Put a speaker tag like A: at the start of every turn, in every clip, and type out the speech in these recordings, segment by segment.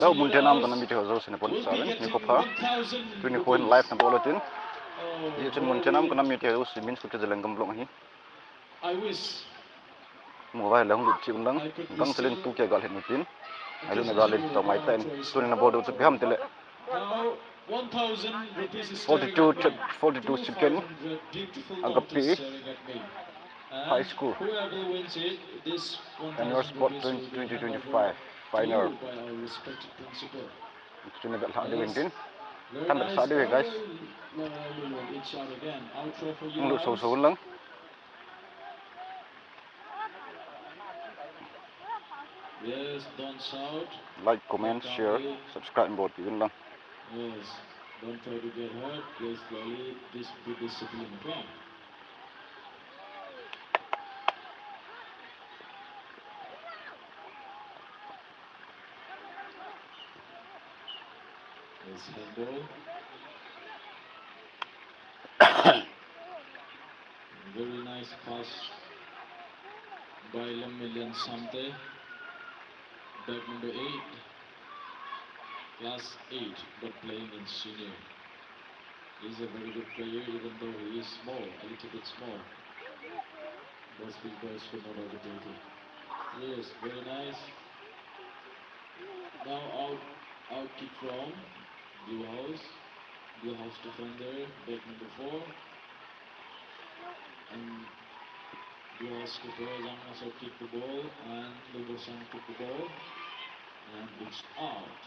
A: Daw muntianam kana miti hozo sine pon saben ni kopha tuni khoin live na bolotin ye chen muntianam kana miti hozo simin Kuki ZALENGAM blong hi mobile lang lut chi undang gang selen tu ke gal henutin alu na galin to mai ten tuni na bodo chu pham tele 42 second agapi high school and your sport 2025 final tuni gal ha de windin kan dak sa de guys lu so lang
B: Yes, don't shout.
A: Like, comment, share, subscribe both even lang.
B: Yes, don't try to get hurt. Play slowly. Be disciplined. Okay. Yes, handle. Very nice pass by Lamilian Sante. Back number 8. Class 8, but playing in senior. He's a very good player, even though he is small, a little bit small. Those big boys should not overtake him. Yes, very nice. Now out kick from Blue House defender, back number 4. And Blue House keeper Zhang also kick the ball, and Lugo Sang kick the ball, and it's out.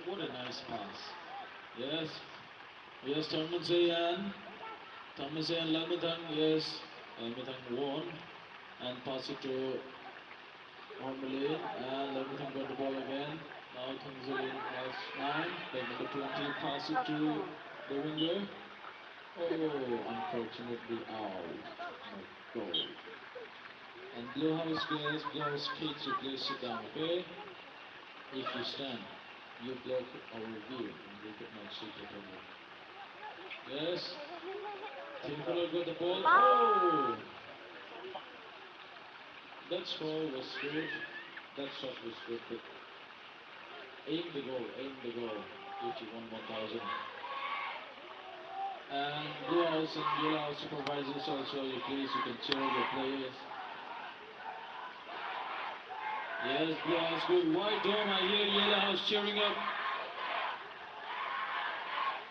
B: What a nice pass. Yes, Thomas Ayan, Lamitang, yes, Lamitang won and pass it to Ormelin, and Lamitang got the ball again. Now Tanzilin has 9, then number 20 pass it to the winger. Oh, unfortunately out. No goal. And Blue House kids, you please sit down, okay? If you stand, you block our view and we could not see the ball. Yes. Timberlake got the ball. Oh! That score was good. That shot was good. But aim the goal. 81-1000. And Blue House and Yellow House supervisors also, you can cheer your players. Yes, Blue House good. Why don't I hear Yellow House cheering up?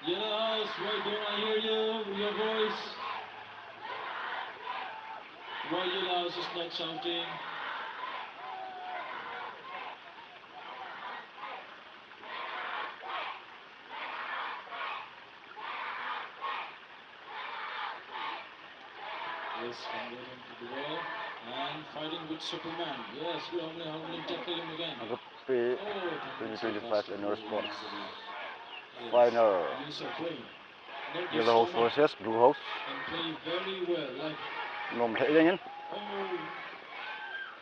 B: Yellow House, why don't I hear your voice? Why Yellow House is not shouting? Yes, converting to the ball and fighting with Superman. Yes, we only tackle him again.
A: Agapi 2025 annual sports final. Yellow House versus Blue House.
B: And play very well. Like
A: Nom hệ nhanh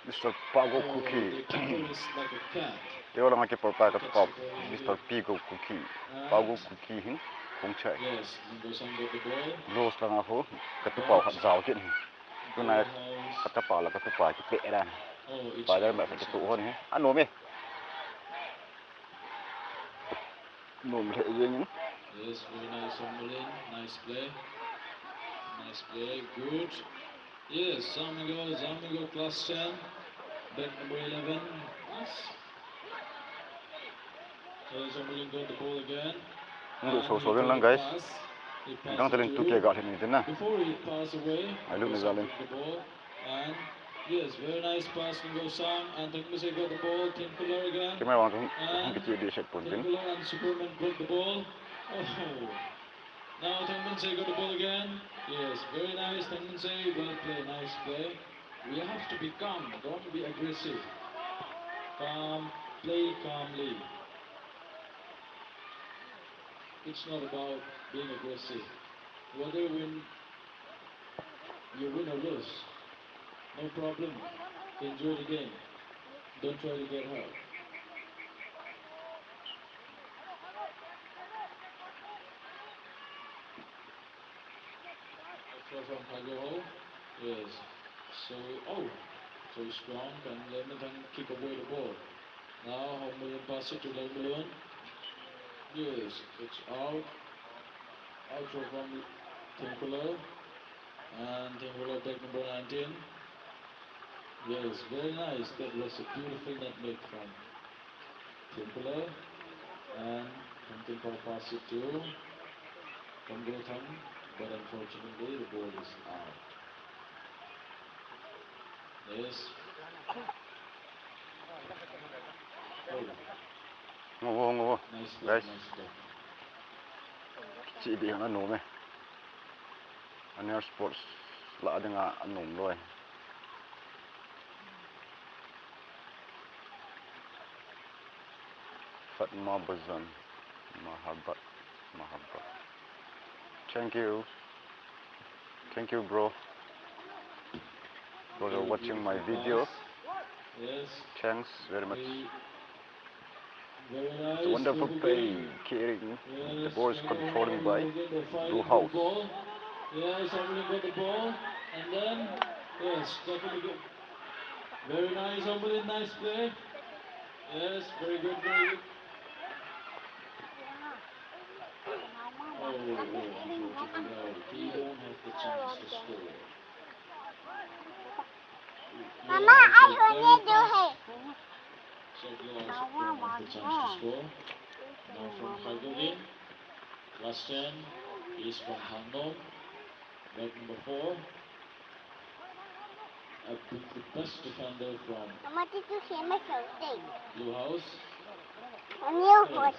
A: Mr. Pago Kuki. Dia orang keeper pada top Mr. Pago Kuki. Pago Kuki hin kong chai. Los lang ako katupau hat zao kin. Tunai katupau la katupau ki pe dan. Pada ba katu hon he. Ano me? Nom hệ nhanh.
B: Yes, very nice Ormelin. Nice play, good. Yes, Zamigo class 10, back number 11. Yes. Yes, Ormelin got the ball again.
A: Untuk so lang guys. Gang talent tu ke gal ni na.
B: Before he passed away,
A: Alu na galin.
B: the ball. And yes, very nice pass from Gosang, and Tengmuse got the ball. Timberlake again.
A: Kemai wang kecil dia set pun tin.
B: Timberlake and Superman broke the ball. Oh. Now Tengmuse got the ball again. Yes, very nice Tengmuse. Well play, nice play. We have to be calm. Don't be aggressive. Calm, play calmly. It's not about being aggressive. Whether you win or lose, no problem. Enjoy the game. Don't try to get hurt. Throw from Kago. Yes. So, so strong. And Lemon kick away the ball. Now, Hong pass it to Lemon. Yes, it's out. Out from Tinkler. And Tinkler take number 19. Yes, very nice. That was a beautiful net make from Tinkler. And Tinkler pass it to Kamgotang. But unfortunately, the ball is out. Yes.
A: Ngô
B: Nice play,
A: guys,
B: nice play.
A: chị đi nó nổ mày anh sports là đang ăn nổ rồi Fatma Bazan Mahabbat thank you bro for watching my video.
B: Yes.
A: Thanks very much.
B: Very nice.
A: It's a wonderful play, carrying the ball is controlling by Blue House.
B: Yes, somebody got the ball, and then yes, definitely good. Very nice, somebody nice play. Yes, very good, very good. Unfortunately, he don't have the chance to score.
C: Mama, I heard you do it.
B: So Blue House don't have the chance to score. Now from Khargovin. Last 10 is from Hangnom. Back number 4. The best defender from
C: Mama, did you hear my something?
B: Blue House.
C: A new horse.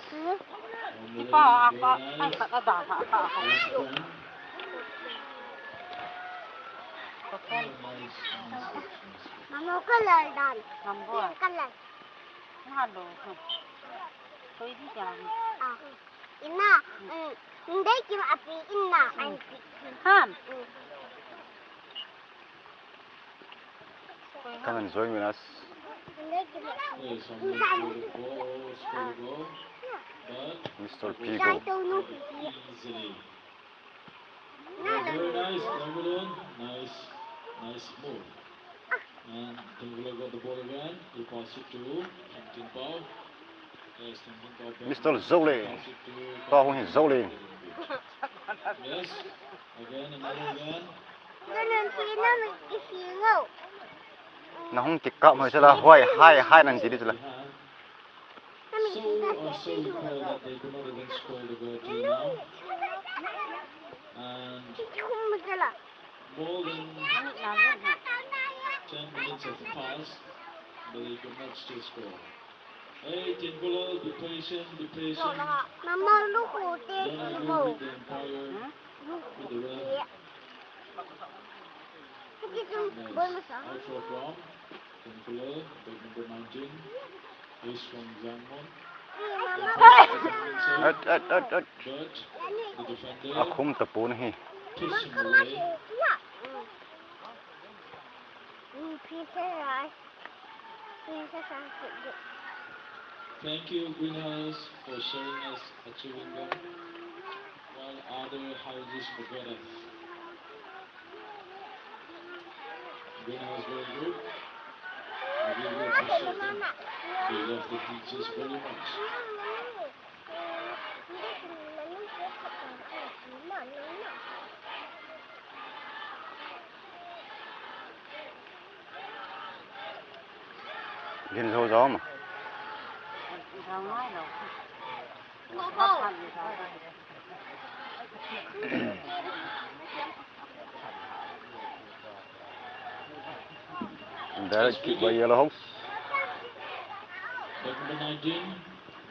C: Mama, color dan. Pink color. Ina, hindi kim api ina.
A: Come and join with us.
B: Yes, score the goal.
A: Mr.
B: But
A: Pigo.
B: easily. Very nice, Tangulan. Nice move. And Tangulan got the ball again. He passed it to Tin Pao. Yes,
A: Mr. Zole. Pao is Zole.
B: Yes, again, another again.
A: Nó không chỉ cạo mà sẽ là hoài hai lần gì đi rồi.
B: So recall that they could not even score the goal till now. And more than 10 minutes have passed, but they could not still score. Hey, Tinkula, be patient, be patient.
C: Mama, look who
B: Don't argue with the umpire, with the ref. Nice. Outro from Tinkula, back number 19. Is from Zangmon. But the defender
A: Không tập bốn hi.
B: pushed him away. Thank you, Greenhouse, for showing us a chewing gum while other houses forget us. Greenhouse very good. I really appreciate them. They love the teachers very much.
A: Ghiền dâu gió mà. Direct kick by Yellow House.
B: Back number 19.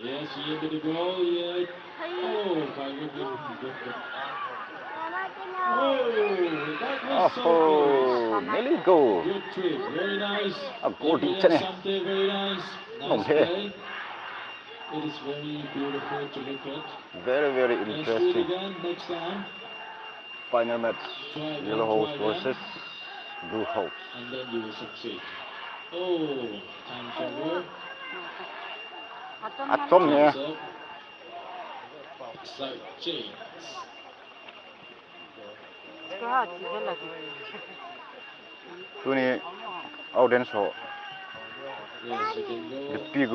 B: Yes, he entered the goal. Yeah. Oh, good. Oh, that was so close.
A: Nearly goal.
B: Good trick, very nice.
A: A goal đi chân này.
B: Something very nice.
A: Không
B: Nice
A: thể.
B: play. It is very beautiful to look at.
A: Very
B: Let's do it
A: interesting.
B: again next time.
A: Final match.
B: Try
A: Yellow House
B: again.
A: versus Blue House.
B: And then you will succeed. Oh, time's over.
A: Atom nha.
B: Time's up. Side change.
A: ตัวนี้เอาเดนโซ
B: Yes, you can go.
A: the big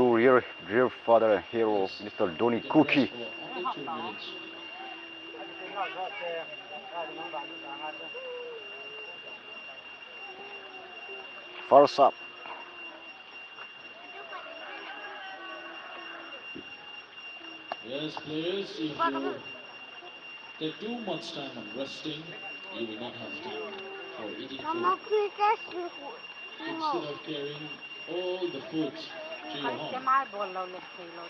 A: real father hero Mr. Donny
B: You can
A: Kuki.
B: rest for only 2 minutes.
A: First up.
B: Yes, players, if you take too much time on resting, you will not have time for eating
C: Mama,
B: food.
C: kuya
B: Instead of carrying all the food to your home,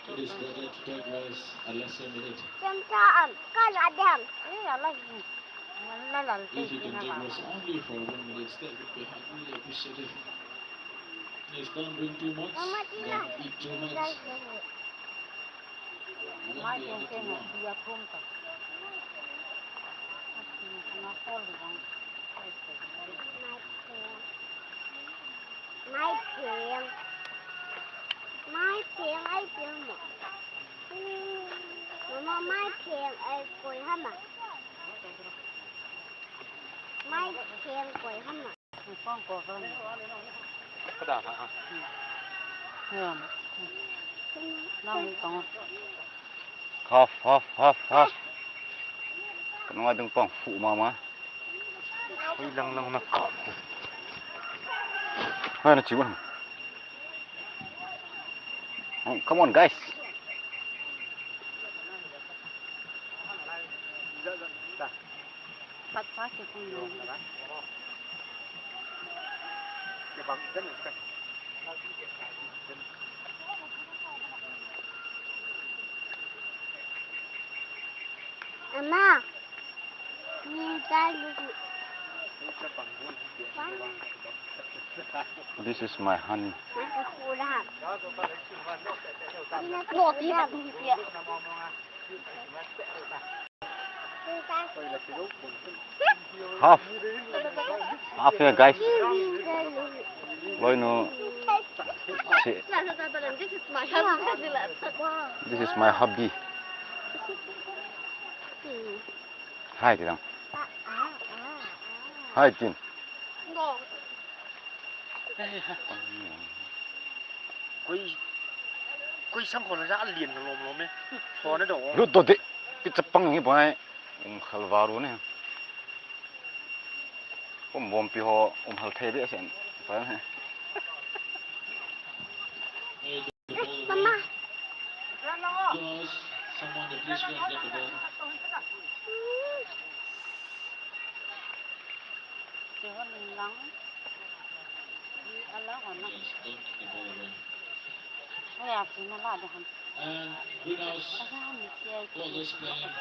B: it is better to take rest a lesser minute. If you can take rest only for 1 minute, that would be highly appreciated. Please don't drink too much, don't eat too much. You won't be able to run.
C: Mai tiếng ai tiếng mà Mama mai tiếng ai quỳ hả mà mai tiếng quỳ hả mà
A: Cái đà hả? Half. Cái nói đừng bỏng phụ mà. Ôi lăng nó cọp. Hai nó chịu không? Come on guys.
C: Mama, nhìn ra được.
A: This is my honey. Half here guys. Lôi nó. This is my hubby. Hai thì thằng. Hai tin.
D: Quay sang còn ra liền lồm ấy, phò nó đổ.
A: Lúc tôi đi, cái chấp băng như bọn này, halvaru này. Bom piho hal thay biết xem, phải không?
C: Mama.
B: Because someone that please go and get the ball. Yes, don't kick the ball away. And greenhouse, all those playing.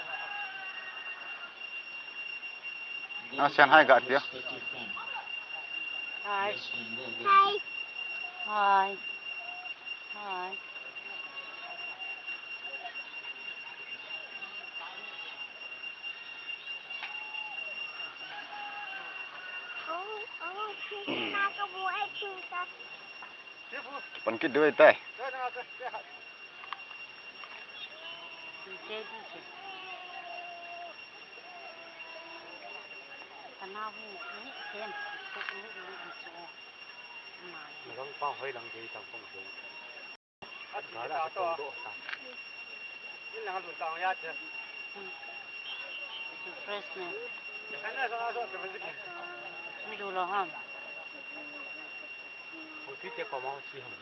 A: Sen hai gạt kìa.
C: Hi.
A: Bắn cái đuôi tay.
D: Nó có hơi lằng gì trong không khí. Nó là tốc độ. Ini là hal tang ya chứ.
E: Freshness.
D: Cái này sao sao cái gì?
E: ไม่ดูเราห้าม
D: Một tí tiếp vào chi hồng.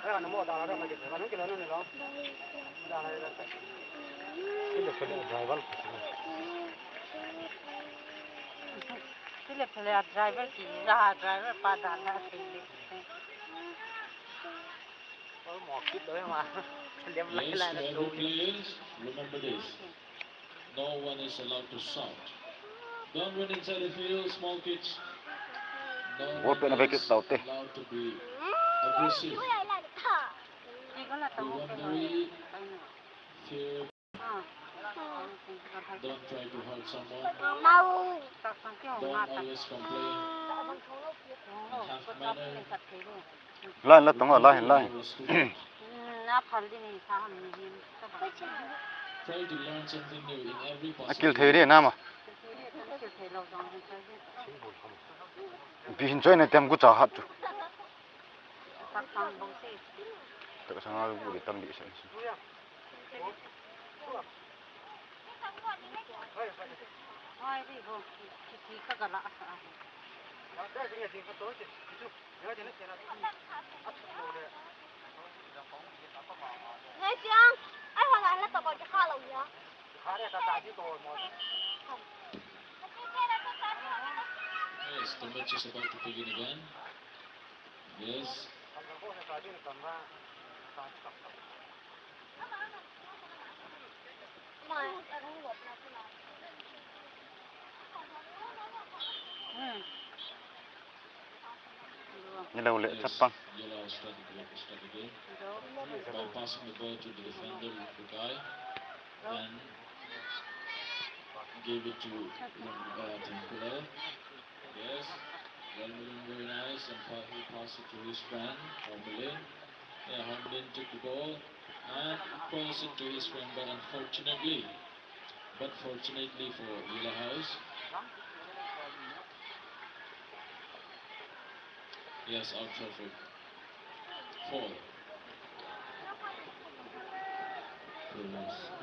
D: Cái nó mua đào ra mà cái nó cái nó này đó. Đào này là cái là phần driver.
E: Cái là phải driver thì ra driver pa đàn là thì
D: Một kít đấy mà.
B: Yes, to every players, remember this. No one is allowed to shout. Don't run inside the field, small kids. No one is allowed to be aggressive. Be very fear. Don't try to hurt someone. Don't always complain. Have manner.
A: Lên tông lên.
E: nó phải đi sao mình
B: Try to learn something new in every
A: Kil
B: possible
A: thei
B: way.
A: đi nam à.
E: Cái thầy lâu dòng hơn cái
A: Bi hin choi na tem ku cha hat tu.
E: tắc tăng bông xì.
A: Ta sang al bu tam di sen.
E: Ai đi vô, chỉ các cái lạ.
C: Nghe chưa? Ai hoàn lại là tao còn cho kho lẩu nhá.
B: Yes, the match is about to begin again. Yes.
C: Mà tao không ngột nào thế nào.
A: Ni lau le
B: Yes,
A: chapang.
B: Yellow struck again. By passing the ball to the defender, Kuki, and gave it to Tinkula. Yes, Melin very nice, and he passed it to his friend, Melin. Yeah, Melin took the ball and passed it to his friend, but fortunately for Yellow House, yes, out for 4.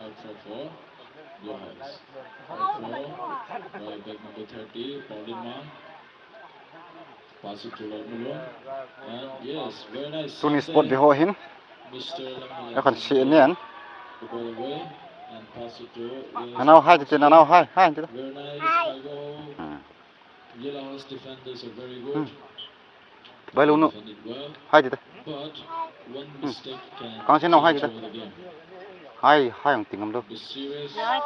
B: Out for 4. Yellow House. Out for by back number 30, Paulina. Pass it to Lamulon. And yes, very nice.
A: Tu ni sport di ho hin.
B: Mr.
A: Ya kan si nian.
B: The ball away and pass it to. Yes,
A: Anau hai tu anau hai tu.
B: very nice. I go. Yellow House defenders are very good.
A: Bai lu nu.
B: Defended well.
A: Hai tu.
B: But one mistake can
A: Kang sen nau hai
B: change
A: tu.
B: over the game.
A: Hai ang tingam do.
B: Be serious.
E: Nhớ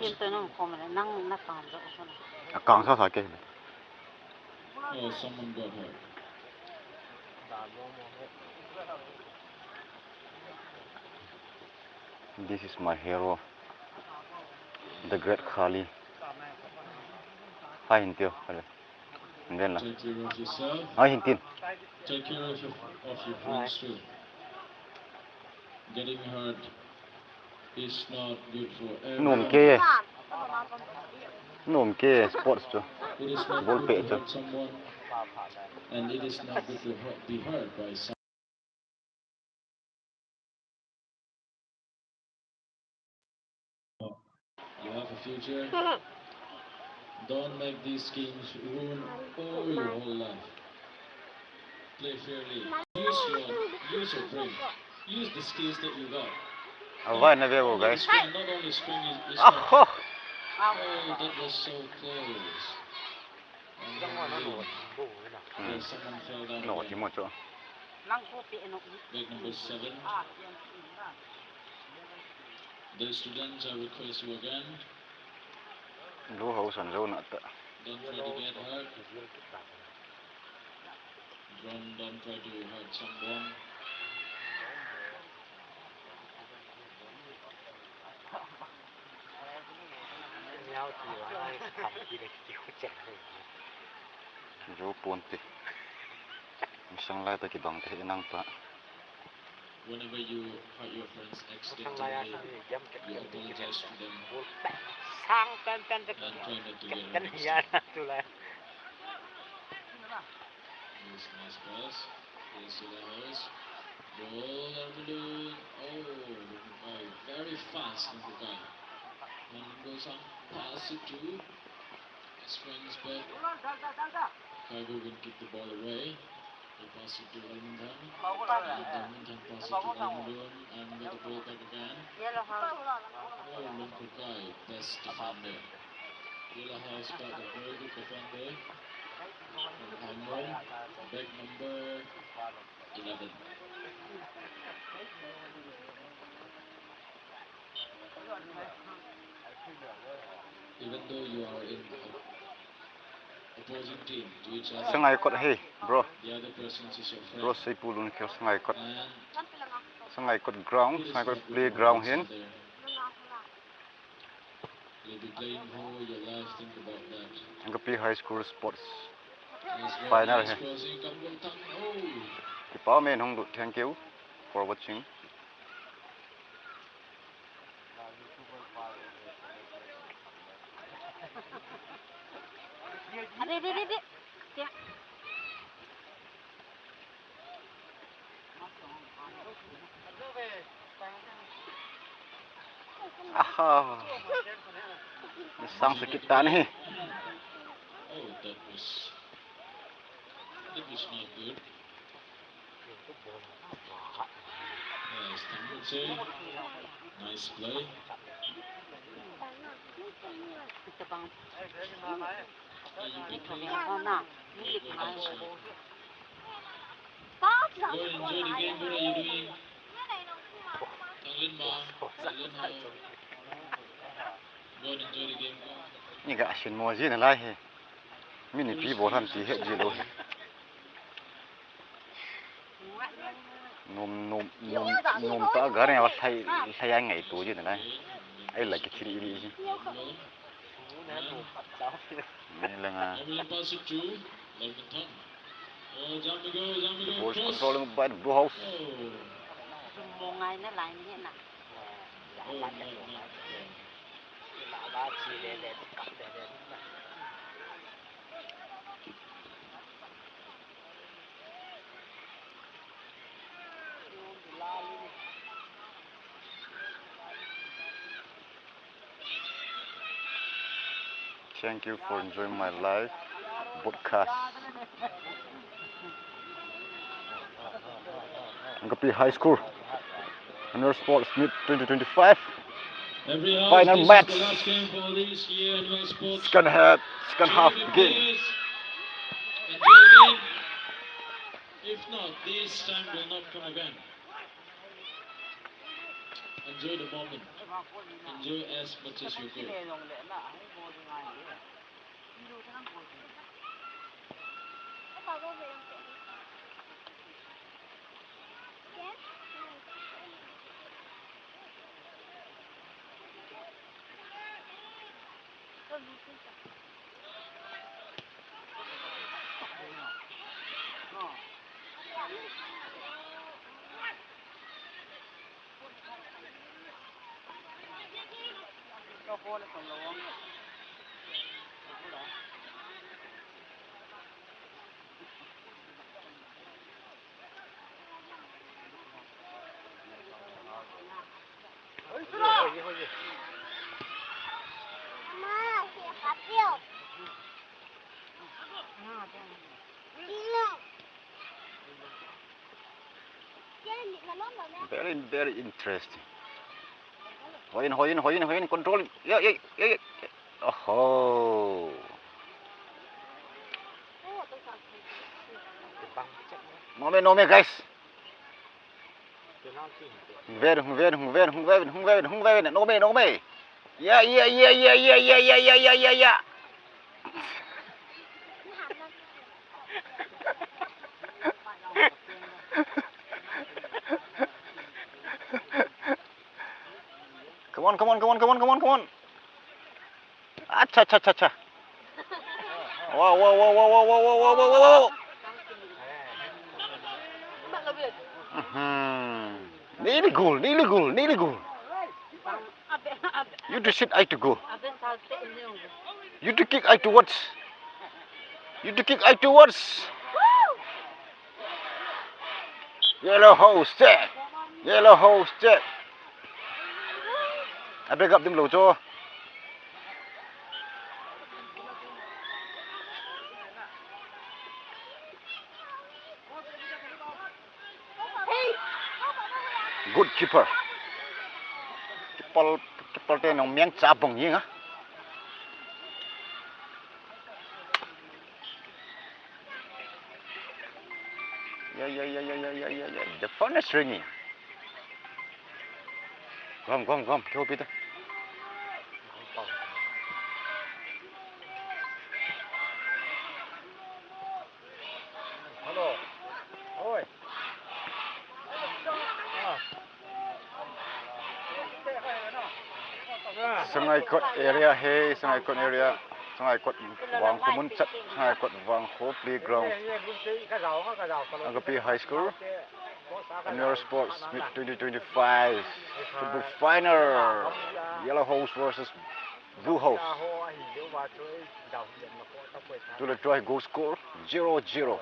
E: chim tôi nó không là năng nó tàn rộ rồi.
A: Kang sa ke.
B: Oh, someone got hurt.
A: This is my hero. The great Kali. Hai hin tio. Then la.
B: Take care of yourself.
A: Hai hin tin.
B: Take care of your friends too. Getting hurt is not good for
A: Num
B: everyone.
A: ke. Num ke sports tu.
B: It is not
A: Ball
B: good
A: pay
B: to
A: tu.
B: hurt someone, and it is not good to be hurt by someone. You have a future. Don't make these schemes ruin all your whole life. Play fairly. Use your brain. Use the skills that you got.
A: Avai na vego guys.
B: Not only spring is
A: Ah.
B: Oh, that was so close. Yes, someone fell down.
A: No,
B: again.
A: ti mo cho.
E: Năng cô bị nó.
B: Leg number 7. The students, I request you again.
A: Lu hau san zo na ta.
B: Don't try to get hurt. Don't try to hurt someone.
A: Zo ponte. Misang lai ta ki bang te nang pa.
B: Whenever you hurt your friends accidentally, you apologize to them
D: sang tan tan
B: and try not to get hurt
D: kan
B: next
D: ya
B: time.
D: tu lah.
B: Yes, nice pass. Yes, to the house. Ball and balloon. Oh, very fast from the guy. And goes on, pass it to his friends, but Kaigo will kick the ball away. He pass it to Almundham. Almundham pass it to Almundham and get the ball back again.
E: Yellow house.
B: Oh, Lumpukai, best defender. Yellow House got a very good defender. From Hamon, back number 11. Even though you are in opposing team to each other,
A: Sangai kot hey, bro.
B: the other person is your friend.
A: Bro say pulun kyo sangai kot.
B: And
A: Sangai kot ground,
B: it is
A: sangai kot
B: not good
A: playground
B: for
A: hin.
B: each other. You'll be playing for your life, think about that.
A: Angkapi high school sports.
B: Yes, very
A: Final
B: nice
A: hai.
B: crossing, Kambal Tang. Oh,
A: Ki pa men hong du. Thank you for watching.
E: Đi. Dạ.
A: Aha. Sang sekitar nih.
B: Oh, that was not good. Yes, Tam would say. Nice play.
E: Kita bang.
B: You get me.
E: Con nào?
B: Wait, that's right.
C: Có
B: Go and enjoy the game. What are you doing?
C: cái này nó cũng mà
B: Thằng Linh mà. Thằng Linh how? Go and enjoy the game. Go.
A: Ini gak asin mau sih nilai. Mini pi bosan sih het je loh. Nom ta gar này thay anh ngày tối chứ này. Ấy là cái chuyện gì chứ? Này là ngà.
B: Evelyn pass it to Melvin Thang. Oh, Jamigo.
A: Ball
B: Cross.
A: controlling by the blue house.
B: Oh.
E: Một ngày nó lại như thế nào?
B: Oh, no.
A: Thank you for enjoying my live broadcast. Kuki High School Under Sports Meet 2025.
B: Every house,
A: Final
B: this
A: match.
B: is the last game for this year annual sports.
A: Second half game.
B: Enjoy the game. If not, this time will not come again. Enjoy the moment. Enjoy as much as you could.
C: có cái gì yes
E: Cho cô là tổng luôn.
C: má thì hạt tiêu đi lên trên bị nó lớn rồi nè
A: Very interesting. Hoyin, controlling. Yeah. Oh. No me, guys. Hung về, no me. Yeah. Come on. Cha. Wow. Nearly goal. You to sit, I to go. You to kick, I towards. Yellow hose check. I break up them low cho. Good keeper. Keeper tên nó miếng chả bông gì hả? Yeah. The phone is ringing. Come, go Peter.
D: Hello. Oi.
A: Sungai Kot area Sungai Kot Wang Khu Mun Chat, Sungai Kot Wang Khu Playground, Kuki High School, Annual Sports Meet 2025 Football Final. Yellow House versus Blue House. To the try goal score 0-0.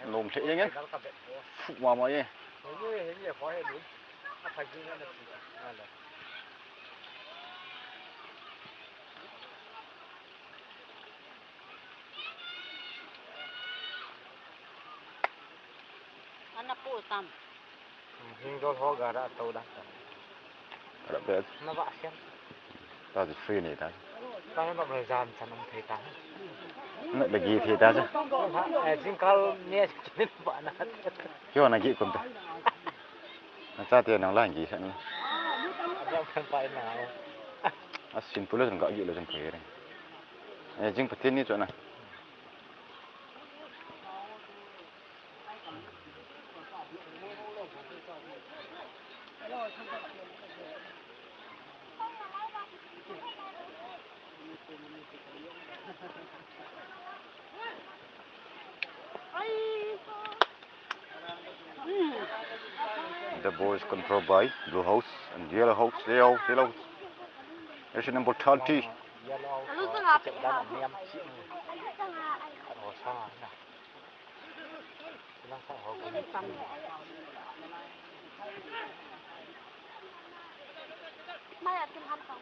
A: Lom thế nhé. Phục vào mà nhé.
E: Anak pu tam.
D: Hingga hoga ra tau dah.
A: Ada bet.
D: Na ba sian.
A: Ta thì free này ta.
D: Ta nó bây giờ chân ông thấy ta.
A: Nó lagi thì ta chứ.
D: Jing kalau ni jadi ba na.
A: Kyo lagi kon ta. Nó cha tiền nó lagi sao nữa.
D: Ada kan pa na.
A: Simple là enggak gitu lah sampai ini. Jing petin ni tu na. The ball is controlled by Blue House and Yellow House. Yellow. There's number 30.
C: Lu tu ngap. Mai akan hantar.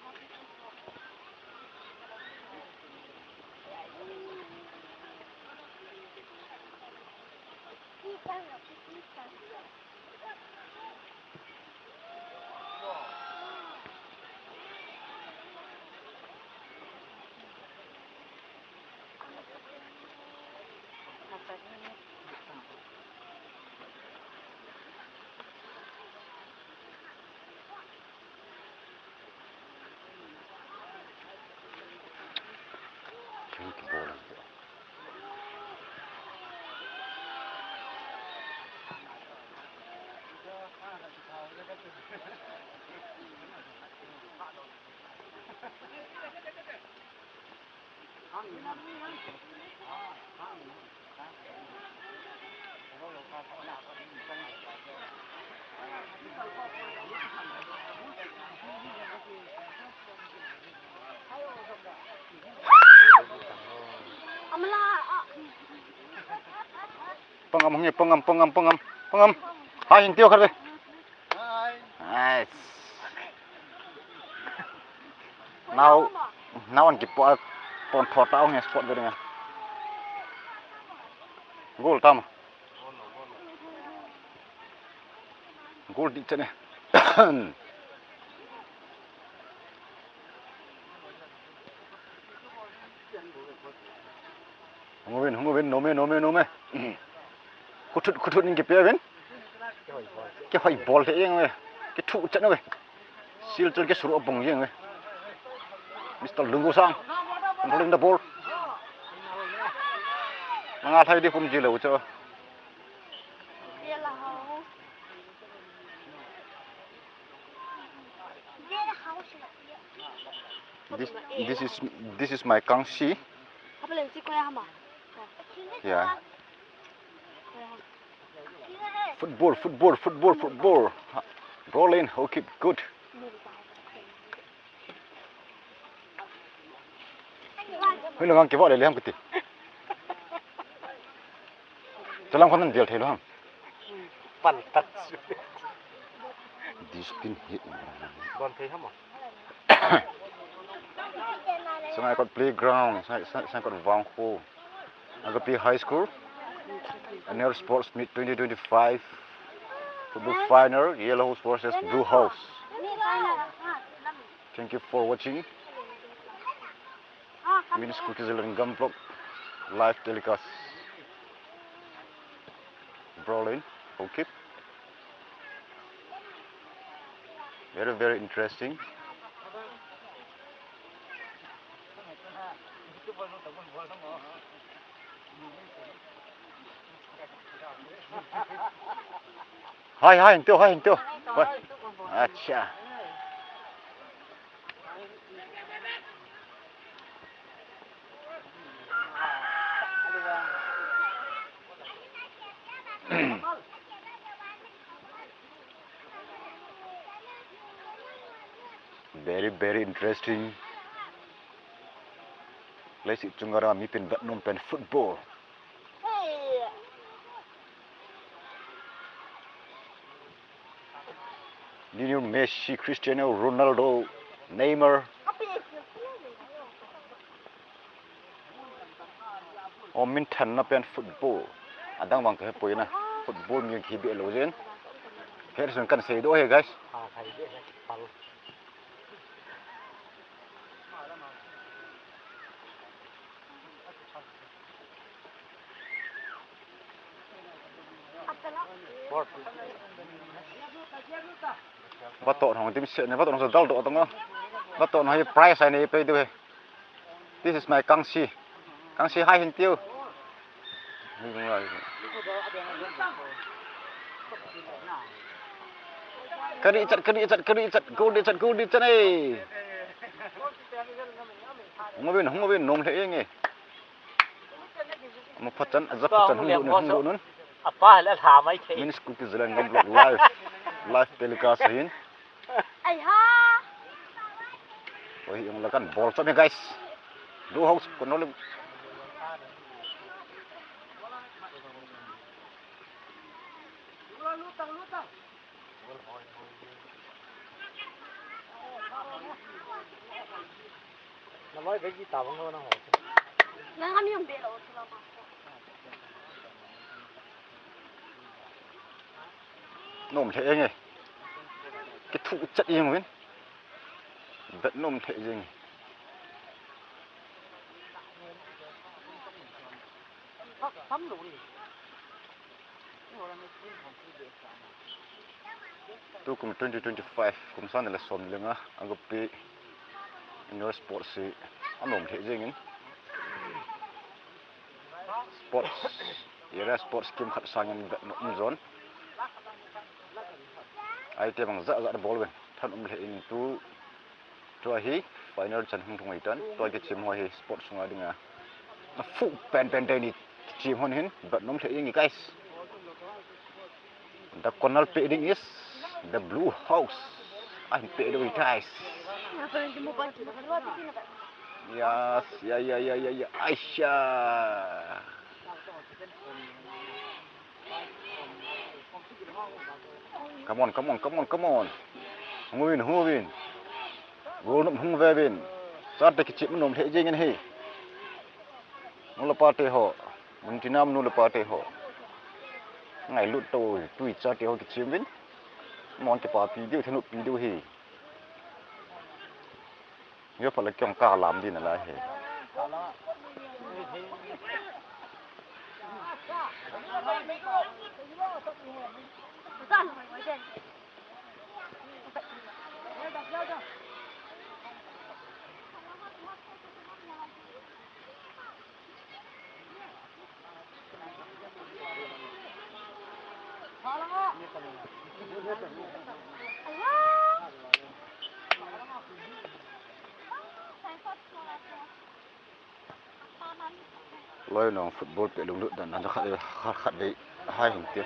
A: Pengam. Hai, hình tiêu khát về. Nice. Now anh kịp bọn thọt tao nghe spot về đây. Goal tam. Goal đi chân này. Không có bên, nome. Cút thụt những cái bia bên. Cái phải ball thế anh ơi. Cái trụ trận ơi. Siêu chân cái suru bông gì ơi. Mr. Lungo sang. Controlling the ball. Mga thay đi phun gì lâu cho. This is my kangxi. Yeah. Football. Roll in, okay, good. Huy ngang cái vợ để làm cái gì? Cho làm con ăn điều thế luôn.
D: Fantastic.
A: This pin hit.
D: Bon thấy hả mà?
A: So I got playground, I got vang ho. I got P high school. Annual sports meet 2025. Football final, Yellow House versus Blue House. Thank you for watching. Means Kuki ZALENGAM vlog live telecast. Brawling, okay. Very interesting. Hai hình tiêu. Acha. very interesting. Lấy sự chung ra mi pin Vietnam pen football.
C: Hey.
A: Lionel Messi, Cristiano Ronaldo, Neymar. Min thành na pen football. Adang bang ke poi na football mi ki be lo jen. Here sun kan say do hey guys. Bắt tọt hong tim set ne bắt tọt hong dal do tong no. Bắt tọt hong price này pe do hey. This is my Kangxi. Kangxi hai hin tiêu. Đúng rồi. Cái đi chặt, go đi chặt này. Không biết nôm thế nghe. Một phát chân, giáp phát chân hung độ nữa.
D: Apa là thả mấy thế?
A: Minis Kuki ZALENGAM vlog live telecast hin.
C: Ai ha.
A: Oi yung lakan ball shot guys. Do house control.
D: Nó nói cái gì tao không know nó hỏi.
C: Nang kami yung belo sa mama.
A: Nôm thế nghe. Cái thụ chất yên mà vẫn nôm thế gì.
D: Sắm đủ đi.
A: Tu kum 2025 kum san la som lenga agapi indoor sports si anom the jengin sports era sports kim khat sangin zone ai te bang za ball ben than the in tu hi final chan hung thung itan to ke chim ho hi sports sunga dinga na fu pen ni chim hon hin but nom the yengi guys. The corner painting is the blue house. I'm paid with guys. Yes, yeah. Aisha. Come on. Hung win. Go num hung ve win. Start take chip num the jing hi. Nula party ho. Mun tinam nula party ho. Ngày lụt tôi tùy cho tiêu cái chiếm vĩnh món cái bà video thì nụ video hi nhớ phải là kyong ca làm đi là he lôi nó football bị lủng lụt đàn nó khát đấy hai hình tiêu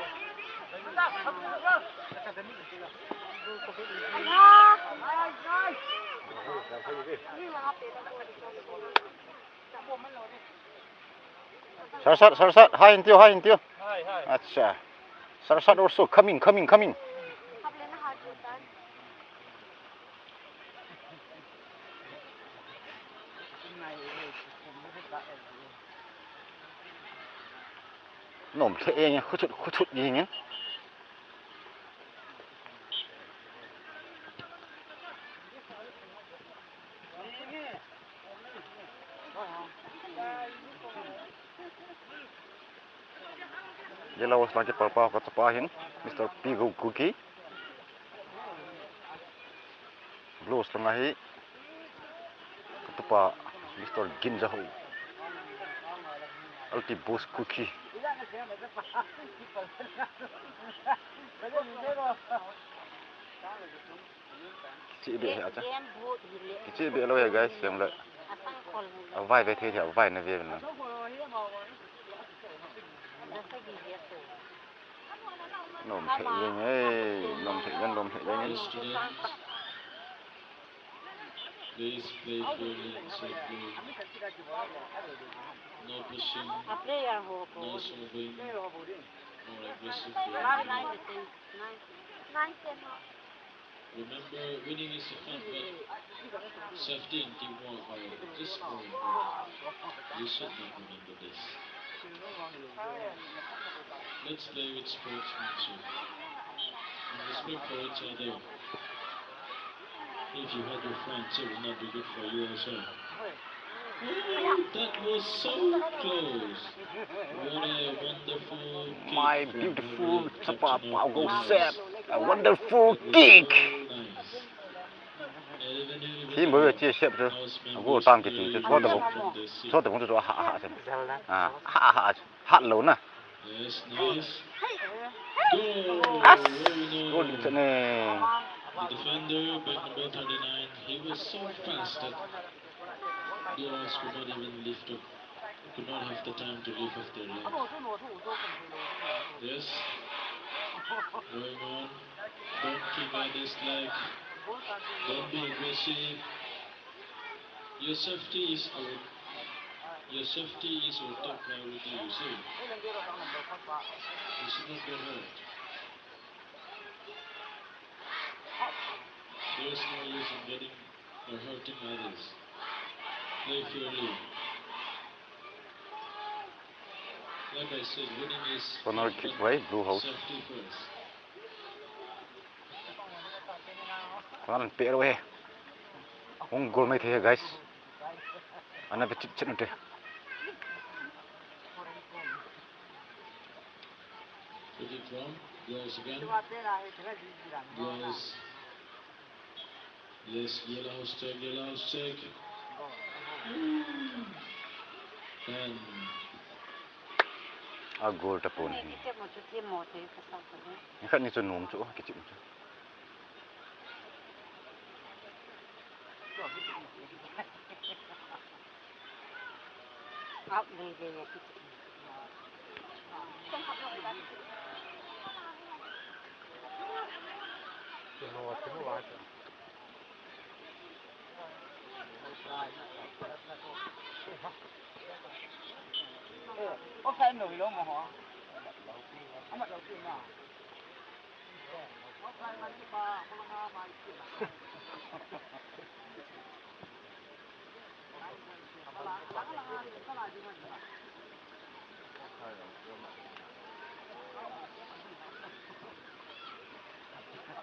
A: sát hai hình tiêu acha sát also coming nôm thế nhá khút chút gì nhá Yellow lagi papa hin Mr. Pigo Kuki Blue setengah hi ketupa Mr. Ginzaho Alti Boss Kuki kecil be lo ya guys yang le vai ve the thia vai na ve na nom the ye nge
B: Please play fairly and safely. No pushing,
E: A player who
B: no shoving, no aggressive
E: last
B: behavior.
E: 19.
B: Remember, winning is the fun, but safety and teamwork are just more important. You should not remember this. Let's play with sportsmanship and respect for each other. If you had your friends, it will not be good for you also. Oh, that was so close. What a wonderful kick
A: My
B: from
A: beautiful
B: Murray,
A: Chapa
B: captain of
A: Pago
B: the
A: set.
B: house.
A: A wonderful
B: That was
A: kick.
B: so nice.
A: Khi mới chia sẻ rồi, cô tăng cái chuyện cho tôi cho tôi muốn cho hạ xem, hạ lớn nè,
B: Yes, nice.
A: as,
B: Goal!
A: cô đi chân này,
B: The defender, back number 39, he was so fast that the others could not even lift up, could not have the time to lift off their leg. Yes, going on. Don't kick out this leg. Don't be aggressive. Your safety is our top priority, you see. You should not get hurt. There is no use in getting or hurting others. Play fairly. Like I said, winning is
A: corner kick right, blue house,
B: safety first.
A: con ăn pẹ rồi, không goal mấy thế guys, anh ấy chết nữa.
B: Put it from, blows again. Blows. Yes, yellow house check. And
A: À goal tập bốn,
E: Cái chép một chút thêm một thì phải sao rồi.
A: những khách như cho nôm chỗ cái chuyện.
E: Áp lên cái này.
D: có phải nổi luôn mà họ không bắt đầu tiền nào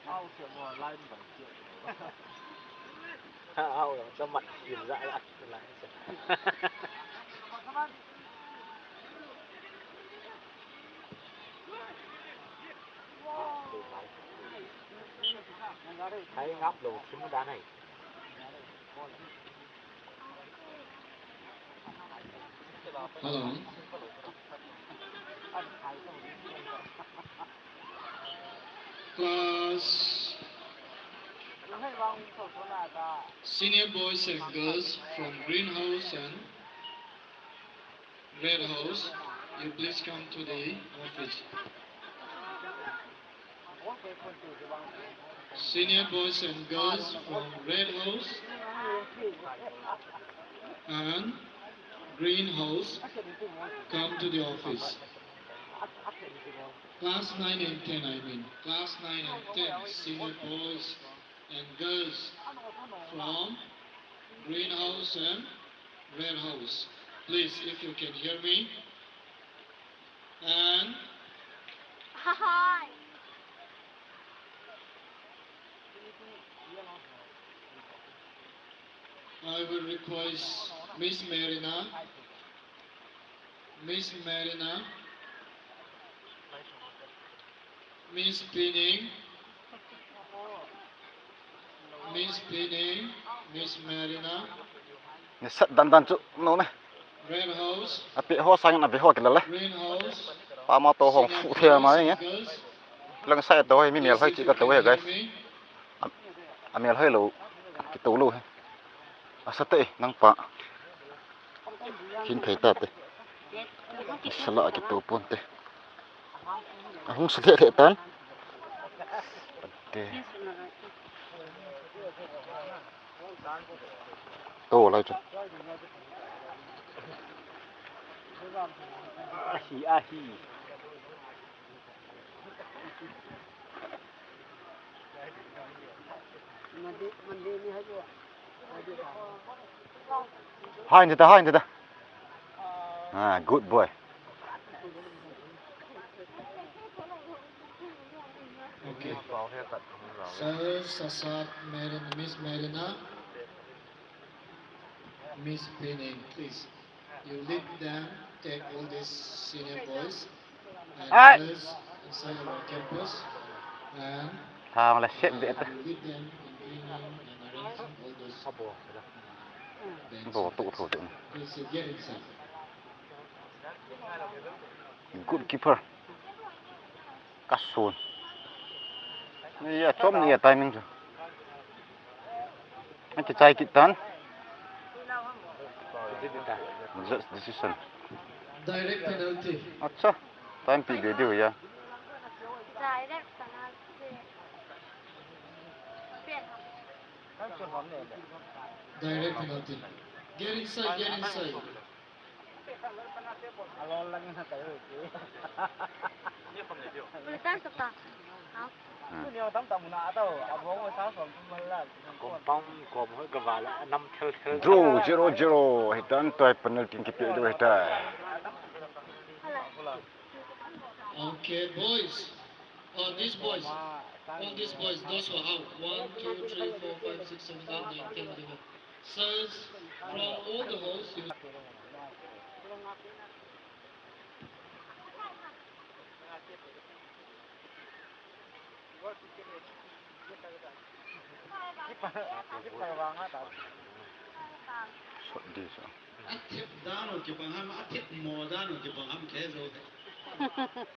D: ao chuyện mà lai bằng chuyện ao rồi cho mặt điểm dại lại thấy ngóc đồ xuống đá này
B: hello. Class senior boys and girls from greenhouse and red house, you please come to the office. Senior boys and girls from red house and greenhouse, come to the office. Class 9 and 10, I mean. Class 9 and 10, senior boys and girls from greenhouse and red house. Please, if you can hear me. And
C: Hi.
B: I will request Miss Marina, Miss Pinning, Miss Marina,
A: Sat dan chỗ nó này,
B: red house,
A: à bị hoa xanh là bị hoa cái là lấy,
B: greenhouse,
A: ba mô tô hồng phụ theo mà nhé,
B: girls.
A: lần sau tôi mi miel hơi chỉ có tôi à guys,
B: Hear me?
A: à miel hơi lù, cái tủ lù, à sát tệ năng pa, hin thấy tạt tệ, sờ lại cái tủ pon tệ, à không sờ tệ tan, tệ, Tô lại cho.
D: Ahi.
A: Hai người ta. Ah, good boy.
B: Okay. Sir Sasat Miss Marina, Miss Penning, please. You lead them, take all these senior boys and girls inside our campus, and
A: Thằng là xếp vậy ta.
B: you lead them in cleaning and arranging all those
A: Bộ
B: benches.
A: tụ thủ tượng.
B: Please get inside.
A: Good keeper. Cắt xuôn. Này chôm này timing rồi. Anh chỉ chạy kịp tán. Just decision.
B: Direct penalty.
A: Acha. Time pi để điều ya.
C: Direct penalty.
B: Direct penalty. Get inside, get inside.
C: Ulitan suka.
A: Draw 0-0. Hitan toy penalty kipi itu hitan.
B: Okay, boys. Oh, these boys. All these boys, those who are out. 1, 2, 3, 4, 5, 6, 7, 8, 9, 10, 11. Sirs, from all the holes, you
A: Shot this.
B: Atip dano ke bangham, atip mo dano ke bangham ke zo.